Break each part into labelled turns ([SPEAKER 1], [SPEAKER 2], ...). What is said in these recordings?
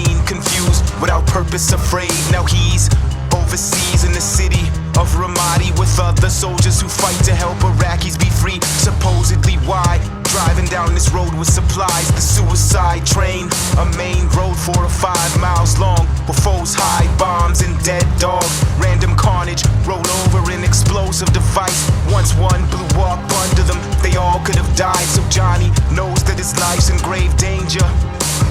[SPEAKER 1] 17, confused, without purpose, afraid. Now he's overseas in the city of Ramadi with other soldiers who fight to help Iraqis be free. Supposedly why? Driving down this road with supplies, the suicide train, a main road 4 or 5 miles long, where foes hide bombs and dead dogs. Random carnage, roll over an explosive device. Once one blew up under them, they all could have died. So Johnny knows that his life's in grave danger,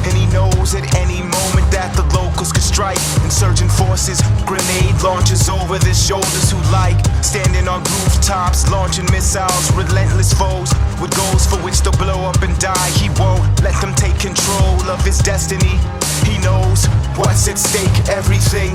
[SPEAKER 1] and he knows at any moment that the locals could strike. Insurgent forces, grenade launchers over their shoulders, who like standing on rooftops, launching missiles. Relentless foes with goals for which to blow up and die. He won't let them take control of his destiny. He knows what's at stake, everything.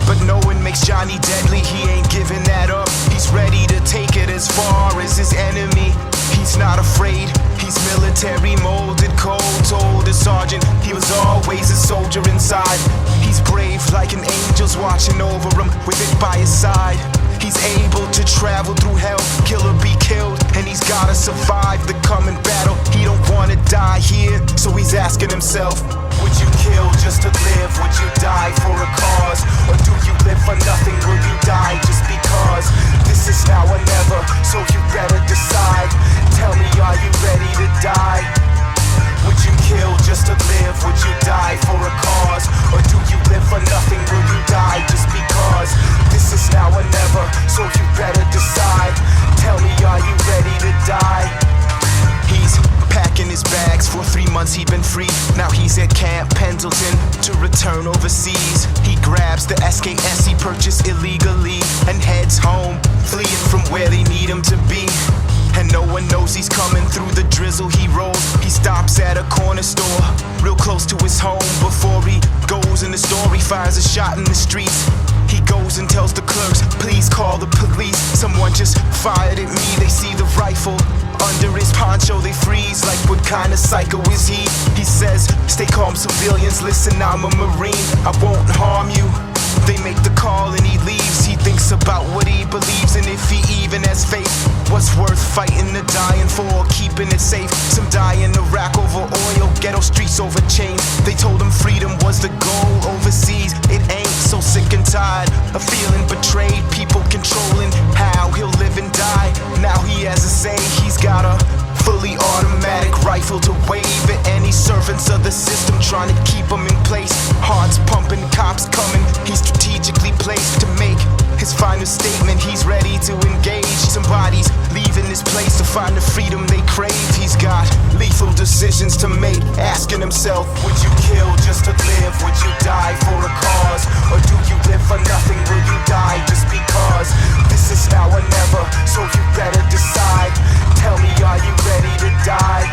[SPEAKER 1] But no one makes Johnny deadly, he ain't giving that up. He's ready to take it as far as his enemy. He's not afraid, he's military molded, cold. Told a sergeant he was always a soldier inside. He's brave like an angel's watching over him with it by his side. He's able to travel through hell, kill or be killed, and he's gotta survive the coming battle. He don't wanna die here, so he's asking himself, would you kill just to live? Would you die for a cause? Or do you live for nothing? Will you die just because? This is now or never, so you better decide. Tell me, are you ready to die? Would you kill just to live? Would you die for a cause? Or do you live for nothing? Will you die just because? This is now or never, so you better decide. Tell me, are you ready to die? He's packing his bags. For 3 months he'd been free. Now he's at Camp Pendleton to return overseas. He grabs the SKS he purchased illegally and heads home, fleeing from where they need him to be. And no one knows he's coming through the drizzle he rolls. He stops at a corner store, real close to his home. Before he goes in the store, he fires a shot in the streets. He goes and tells the clerks, please call the police. Someone just fired at me, they see the rifle under his poncho, they freeze like, what kind of psycho is he? He says, stay calm civilians, listen, I'm a Marine, I won't harm you. They make the call and he leaves. He thinks about what he believes, and if he even has faith, what's worth fighting or dying for, keeping it safe? Some die in Iraq over oil, ghetto streets over chains. They told him freedom was the goal overseas. It ain't, so sick and tired of feeling betrayed, people controlling how he'll live and die. Now he has a say, he's got a fully automatic rifle to wave at any servants of the system trying to keep him in place. Hearts pumping, cops coming, he's strategically placed to make his final statement. He's ready to engage. Somebody's leaving this place to find the freedom they crave. He's got lethal decisions to make, asking himself, would you kill just to live? Would you die for a cause? Or do you live for nothing? Will you die just because? This is now or never, so you better decide. Tell me, are you ready to die?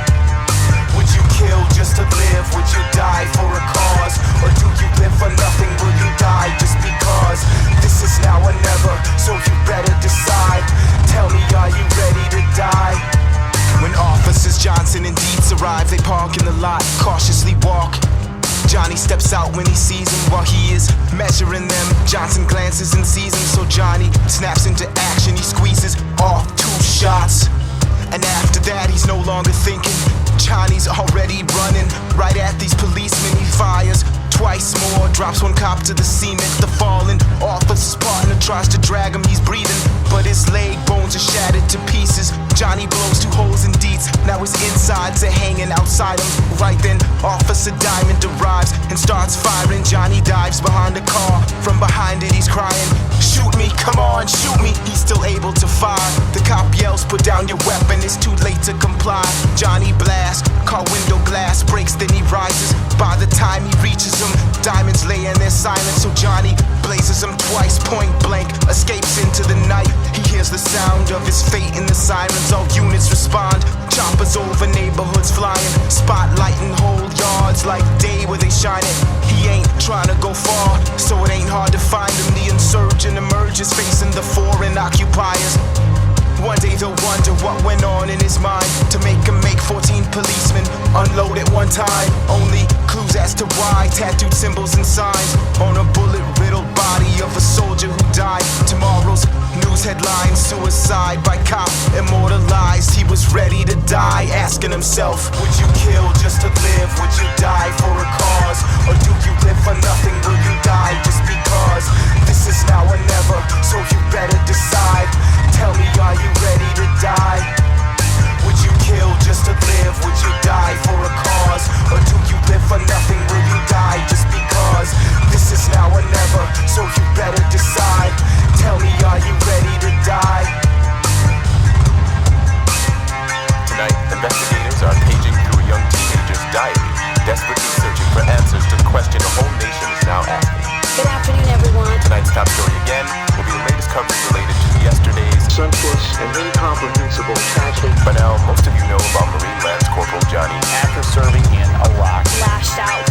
[SPEAKER 1] Would you kill just to live? Would you die for a cause? Or do you live for nothing? Will you die just because? This is now or never, so you better decide. Tell me, are you ready to die? When officers Johnson and Dietz arrive, they park in the lot, cautiously walk. Johnny steps out when he sees him. While he is measuring them, Johnson glances and sees him. So Johnny snaps into action. He squeezes off 2 shots, and after that he's no longer thinking. Johnny's already running right at these policemen. He fires twice more, drops 1 cop to the cement. The fallen officer's partner tries to drag him, he's breathing, but his leg bones are shattered to pieces. Johnny blows 2 holes in Dietz, now his insides are hanging outside him. Right then, Officer Diamond arrives and starts firing. Johnny dives behind the car, from behind it he's crying, shoot me, come on, shoot me. He's still able to fire. The cop yells, put down your weapon, it's too late to comply. Johnny blasts, car window glass breaks, then he rises. By the time he reaches him, Diamond's laying there silent. So Johnny blazes him twice, point blank, escapes into the night. He hears the sound of his fate in the sirens. All units respond, choppers over neighborhoods flying, spotlighting whole yards like day where they shine it. He ain't trying to go far, so it ain't hard to find him. The insurgent emerges facing the foreign occupiers. One day they'll wonder what went on in his mind to make him make 14 policemen unload at one time. Only clues as to why, tattooed symbols and signs on a bullet-riddled body of a soldier who died. Tomorrow's news headline, suicide by cop immortalized. He was ready to die, asking himself, would you kill just to live? Would you die for a cause? Or do
[SPEAKER 2] senseless and incomprehensible tragedy.
[SPEAKER 3] By now, most of you know about Marine Lance Corporal Johnny.
[SPEAKER 4] After serving in Iraq,
[SPEAKER 5] lashed out